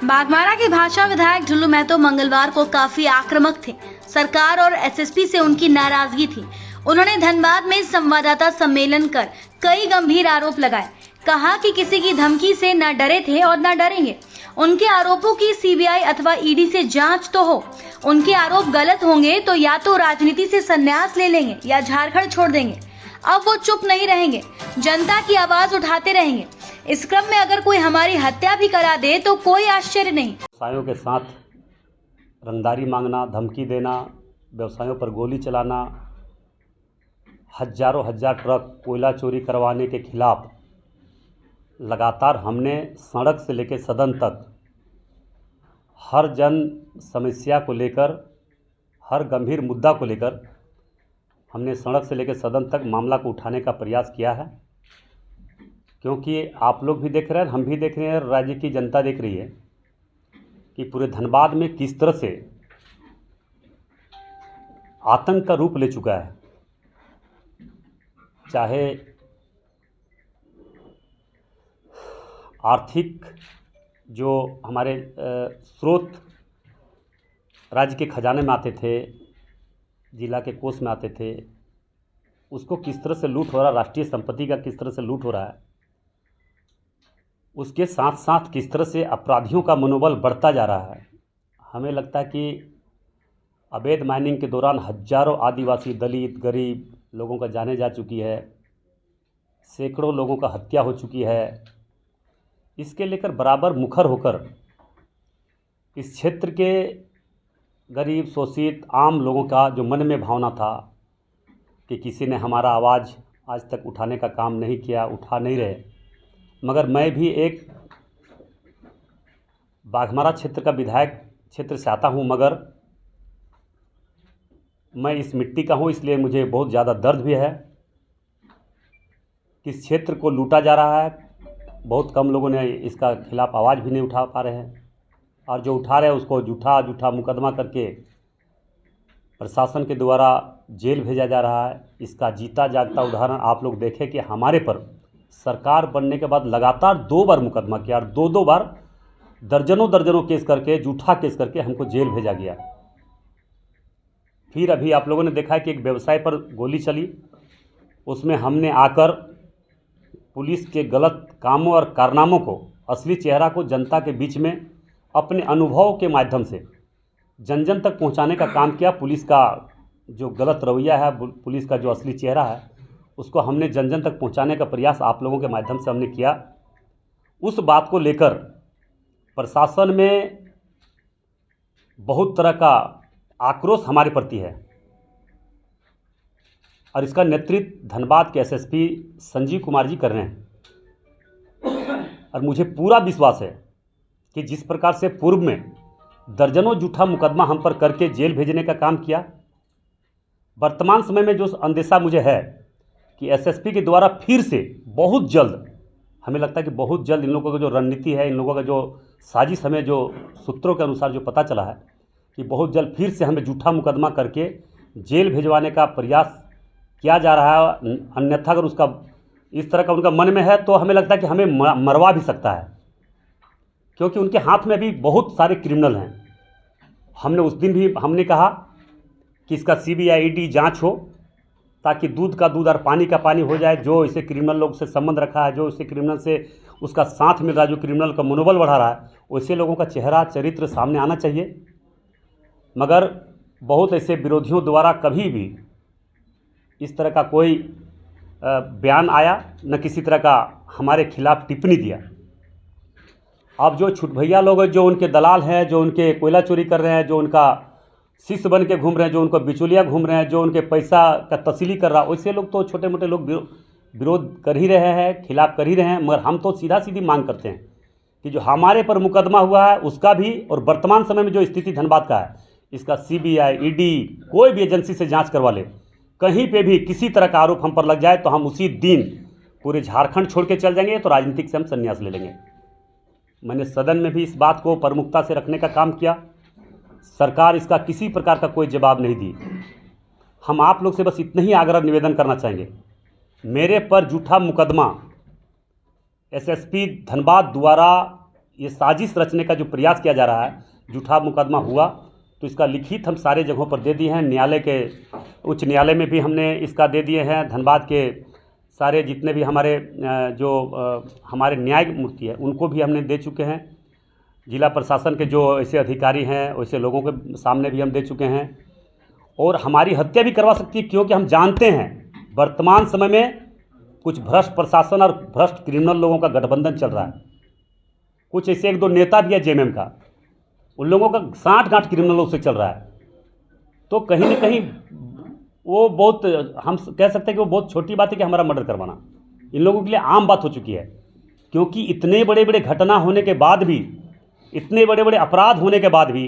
बाघमारा के भाजपा विधायक ढुल्लू महतो मंगलवार को काफी आक्रामक थे। सरकार और एसएसपी से उनकी नाराजगी थी। उन्होंने धनबाद में संवाददाता सम्मेलन कर कई गंभीर आरोप लगाए। कहा कि किसी की धमकी से न डरे थे और न डरेंगे। उनके आरोपों की सीबीआई अथवा ईडी से जांच तो हो। उनके आरोप गलत होंगे तो या तो राजनीति से संन्यास ले लेंगे या झारखंड छोड़ देंगे। अब वो चुप नहीं रहेंगे, जनता की आवाज उठाते रहेंगे। इस क्रम में अगर कोई हमारी हत्या भी करा दे तो कोई आश्चर्य नहीं। व्यवसायों के साथ रंगदारी मांगना, धमकी देना, व्यवसायों पर गोली चलाना, हजारों ट्रक कोयला चोरी करवाने के खिलाफ लगातार हमने सड़क से लेकर सदन तक हर जन समस्या को लेकर, हर गंभीर मुद्दा को लेकर हमने सड़क से लेकर सदन तक मामला को उठाने का प्रयास किया है। क्योंकि आप लोग भी देख रहे हैं, हम भी देख रहे हैं, राज्य की जनता देख रही है कि पूरे धनबाद में किस तरह से आतंक का रूप ले चुका है। चाहे आर्थिक जो हमारे स्रोत राज्य के खजाने में आते थे, जिला के कोष में आते थे, उसको किस तरह से लूट हो रहा है, राष्ट्रीय संपत्ति का किस तरह से लूट हो रहा है, उसके साथ साथ किस तरह से अपराधियों का मनोबल बढ़ता जा रहा है। हमें लगता है कि अवैध माइनिंग के दौरान हजारों आदिवासी, दलित, गरीब लोगों का जाने जा चुकी है, सैकड़ों लोगों का हत्या हो चुकी है। इसके लेकर बराबर मुखर होकर इस क्षेत्र के गरीब, शोषित, आम लोगों का जो मन में भावना था कि किसी ने हमारा आवाज़ आज तक उठाने का काम नहीं किया, उठा नहीं रहे। मगर मैं भी एक बाघमारा क्षेत्र का विधायक क्षेत्र से आता हूँ, मगर मैं इस मिट्टी का हूँ, इसलिए मुझे बहुत ज़्यादा दर्द भी है। किस क्षेत्र को लूटा जा रहा है, बहुत कम लोगों ने इसका खिलाफ आवाज़ भी नहीं उठा पा रहे हैं, और जो उठा रहे हैं उसको झूठा मुकदमा करके प्रशासन के द्वारा जेल भेजा जा रहा है। इसका जीता जागता उदाहरण आप लोग देखें कि हमारे पर सरकार बनने के बाद लगातार 2 बार मुकदमा किया और 2 बार दर्जनों केस करके, झूठा केस करके हमको जेल भेजा गया। फिर अभी आप लोगों ने देखा है कि एक व्यवसाय पर गोली चली, उसमें हमने आकर पुलिस के गलत कामों और कारनामों को, असली चेहरा को जनता के बीच में अपने अनुभव के माध्यम से जन जन तक पहुंचाने का काम किया। पुलिस का जो गलत रवैया है, पुलिस का जो असली चेहरा है, उसको हमने जन जन तक पहुंचाने का प्रयास आप लोगों के माध्यम से हमने किया। उस बात को लेकर प्रशासन में बहुत तरह का आक्रोश हमारे प्रति है, और इसका नेतृत्व धनबाद के एसएसपी संजीव कुमार जी कर रहे हैं। और मुझे पूरा विश्वास है कि जिस प्रकार से पूर्व में दर्जनों झूठा मुकदमा हम पर करके जेल भेजने का काम किया, वर्तमान समय में जो अंदेशा मुझे है कि एसएसपी के द्वारा फिर से बहुत जल्द, हमें लगता है कि बहुत जल्द इन लोगों का जो रणनीति है, इन लोगों का जो साजिश हमें जो सूत्रों के अनुसार जो पता चला है कि बहुत जल्द फिर से हमें झूठा मुकदमा करके जेल भिजवाने का प्रयास किया जा रहा है। अन्यथा अगर उसका इस तरह का उनका मन में है तो हमें लगता है कि हमें मरवा भी सकता है, क्योंकि उनके हाथ में भी बहुत सारे क्रिमिनल हैं। हमने उस दिन भी हमने कहा कि इसका सीबीआई ईडी जांच हो, ताकि दूध का दूध और पानी का पानी हो जाए। जो इसे क्रिमिनल लोग से संबंध रखा है, जो इसे क्रिमिनल से उसका साथ मिल रहा है, जो क्रिमिनल का मनोबल बढ़ा रहा है, वैसे लोगों का चेहरा, चरित्र सामने आना चाहिए। मगर बहुत ऐसे विरोधियों द्वारा कभी भी इस तरह का कोई बयान आया, न किसी तरह का हमारे खिलाफ टिप्पणी दिया। अब जो छुटभैया लोग हैं, जो उनके दलाल हैं, जो उनके कोयला चोरी कर रहे हैं, जो उनका शिष्य बन के घूम रहे हैं, जो उनको बिचौलिया घूम रहे हैं, जो उनके पैसा का तस्ली कर रहा है, वैसे लोग तो छोटे मोटे लोग विरोध कर ही रहे हैं, खिलाफ कर ही रहे हैं। मगर हम तो सीधा सीधी मांग करते हैं कि जो हमारे पर मुकदमा हुआ है उसका भी, और वर्तमान समय में जो स्थिति धनबाद का है, इसका सीबीआई, ईडी, कोई भी एजेंसी से जाँच करवा ले। कहीं पे भी किसी तरह का आरोप हम पर लग जाए तो हम उसी दिन पूरे झारखंड छोड़ के चल जाएंगे, तो राजनीतिक से हम संन्यास ले लेंगे। मैंने सदन में भी इस बात को प्रमुखता से रखने का काम किया। सरकार इसका किसी प्रकार का कोई जवाब नहीं दी। हम आप लोग से बस इतना ही आग्रह निवेदन करना चाहेंगे, मेरे पर झूठा मुकदमा एसएसपी धनबाद द्वारा ये साजिश रचने का जो प्रयास किया जा रहा है, झूठा मुकदमा हुआ तो इसका लिखित हम सारे जगहों पर दे दिए हैं। न्यायालय के उच्च न्यायालय में भी हमने इसका दे दिए हैं। धनबाद के सारे जितने भी हमारे हमारे न्यायिक मूर्ति है उनको भी हमने दे चुके हैं। जिला प्रशासन के जो ऐसे अधिकारी हैं वैसे लोगों के सामने भी हम दे चुके हैं। और हमारी हत्या भी करवा सकती है, क्योंकि हम जानते हैं वर्तमान समय में कुछ भ्रष्ट प्रशासन और भ्रष्ट क्रिमिनल लोगों का गठबंधन चल रहा है। कुछ ऐसे एक दो नेता भी है जेएमएम का, उन लोगों का साठ-गांठ क्रिमिनलों से चल रहा है। तो कहीं ना कहीं वो बहुत, हम कह सकते हैं कि वो बहुत छोटी बात है कि हमारा मर्डर करवाना इन लोगों के लिए आम बात हो चुकी है। क्योंकि इतने बड़े बड़े घटना होने के बाद भी, इतने बड़े बड़े अपराध होने के बाद भी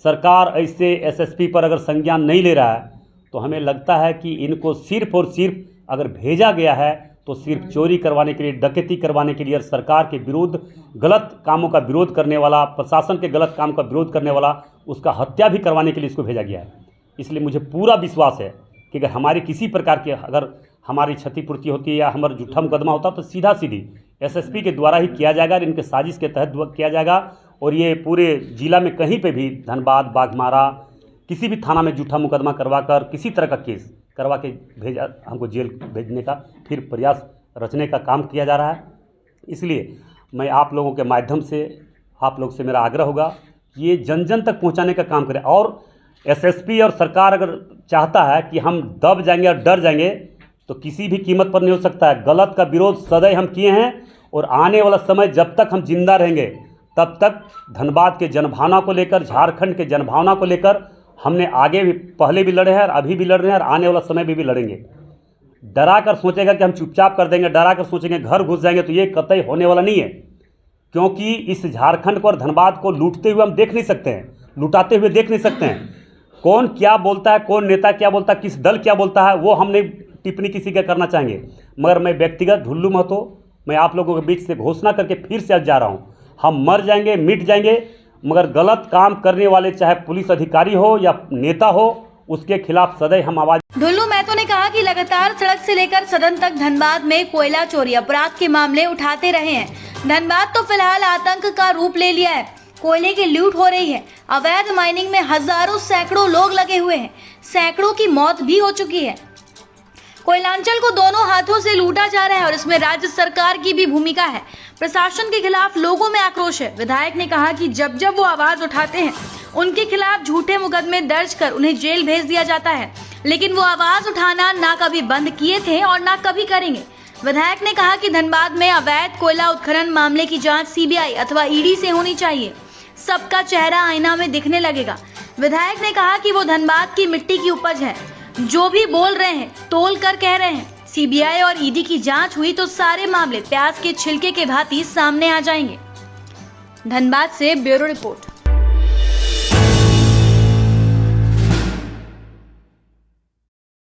सरकार ऐसे एसएसपी पर अगर संज्ञान नहीं ले रहा है तो हमें लगता है कि इनको सिर्फ और सिर्फ अगर भेजा गया है तो सिर्फ चोरी करवाने के लिए, डकैती करवाने के लिए, और सरकार के विरुद्ध गलत कामों का विरोध करने वाला, प्रशासन के गलत काम का विरोध करने वाला, उसका हत्या भी करवाने के लिए इसको भेजा गया है। इसलिए मुझे पूरा विश्वास है कि अगर हमारी किसी प्रकार की अगर हमारी क्षतिपूर्ति होती है या हमारा झूठा मुकदमा होता तो सीधा सीधी एसएसपी के द्वारा ही किया जाएगा और इनके साजिश के तहत किया जाएगा। और ये पूरे जिला में कहीं पे भी धनबाद, बाघमारा, किसी भी थाना में झूठा मुकदमा करवा कर किसी तरह का केस करवा के भेजा, हमको जेल भेजने का फिर प्रयास रचने का काम किया जा रहा है। इसलिए मैं आप लोगों के माध्यम से, आप लोग से मेरा आग्रह होगा कि ये जन जन तक पहुंचाने का काम करें। और एसएसपी और सरकार अगर चाहता है कि हम दब जाएंगे और डर जाएंगे तो किसी भी कीमत पर नहीं हो सकता है। गलत का विरोध सदैव हम किए हैं और आने वाला समय जब तक हम जिंदा रहेंगे तब तक धनबाद के जनभावना को लेकर, झारखंड के जनभावना को लेकर हमने आगे भी, पहले भी लड़े हैं और अभी भी लड़ रहे हैं और आने वाला समय में भी लड़ेंगे। डरा कर सोचेगा कि हम चुपचाप कर देंगे, डरा कर सोचेंगे घर घुस जाएंगे, तो ये कतई होने वाला नहीं है। क्योंकि इस झारखंड को और धनबाद को लूटते हुए हम देख नहीं सकते हैं, लुटाते हुए देख नहीं सकते हैं। कौन क्या बोलता है, कौन नेता क्या बोलता है, किस दल क्या बोलता है, वो हम नहीं टिप्पणी किसी का करना चाहेंगे। मगर मैं व्यक्तिगत ढुल्लू महतो, मैं आप लोगों के बीच से घोषणा करके फिर से आज जा रहा हूँ, हम मर जाएंगे, मिट जाएंगे, मगर गलत काम करने वाले चाहे पुलिस अधिकारी हो या नेता हो, उसके खिलाफ सदैव हम आवाज। ढुल्लू महतो ने कहा कि लगातार सड़क से लेकर सदन तक धनबाद में कोयला चोरी अपराध के मामले उठाते रहे हैं। धनबाद तो फिलहाल आतंक का रूप ले लिया है। कोयले की लूट हो रही है, अवैध माइनिंग में हजारों सैकड़ों लोग लगे हुए हैं, सैकड़ों की मौत भी हो चुकी है। कोयलांचल को दोनों हाथों से लूटा जा रहा है और इसमें राज्य सरकार की भी भूमिका है। प्रशासन के खिलाफ लोगों में आक्रोश है। विधायक ने कहा कि जब जब वो आवाज उठाते हैं उनके खिलाफ झूठे मुकदमे दर्ज कर उन्हें जेल भेज दिया जाता है, लेकिन वो आवाज उठाना ना कभी बंद किए थे और ना कभी करेंगे। विधायक ने कहा कि धनबाद में अवैध कोयला उत्खनन मामले की जांच सीबीआई अथवा ईडी से होनी चाहिए, सबका चेहरा आईना में दिखने लगेगा। विधायक ने कहा कि वो धनबाद की मिट्टी की उपज है, जो भी बोल रहे हैं तोल कर कह रहे हैं। सीबीआई और ईडी की जांच हुई तो सारे मामले प्याज के छिलके के भांति सामने आ जाएंगे। धनबाद से ब्यूरो रिपोर्ट।